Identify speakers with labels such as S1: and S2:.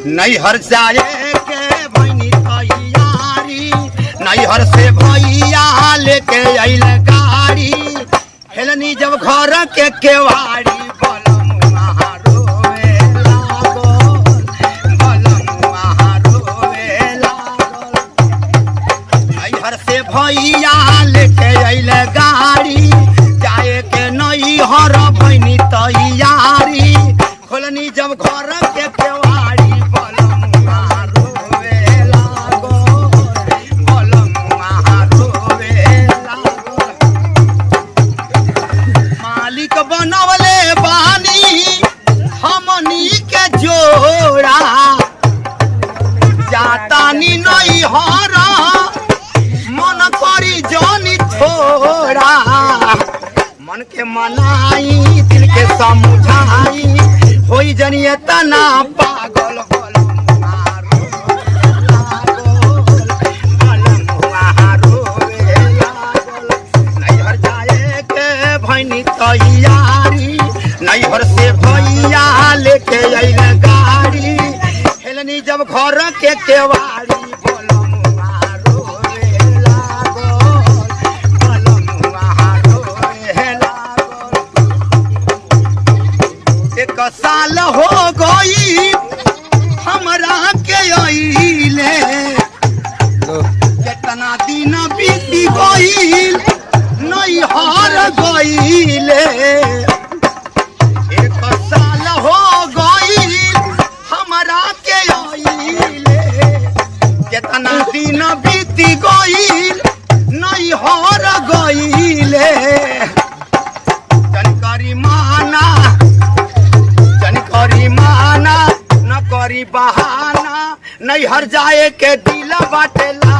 S1: नैहर जाए के भैनी तैयारी नैहर से भैया लेके अइल गाड़ी हेलनी जब घर के केवाड़ी बलमुआ रोवे लागल बलमुआ रोवे लागल नैहर से भैया लेके अइल गाड़ी जाए के नैहर भैनी तैयारी खोलनी जब घर के केवाड़ी बलमुआ रोवे लागल बलमुआ रोवे लागल मालिक बनवले बानी हमनी के जोड़ा जातानी नैहर मन करी जानी थोड़ा मन के मनाई दिल के समझाई होई जनिए तना पागल बलमुआ रोवे लागल बलमुआ रोवे लागल नैहर जाए के भैनी तैयारी नैहर से भैया लेके अइल गाड़ी हेलनी जब घर के केवाड़ी बलमुआ रोवे लागल बलमुआ रोवे लागल एक साल हो गई हमरा के अइले कितना दिन बीती गइल नैहर गइले एक साल हो गइल हमरा के अइले कितना दिन बीती गइल नैहर गइले जानकारी माना करी माना न करी बहाना नैहर जाए के दिल बाटे ला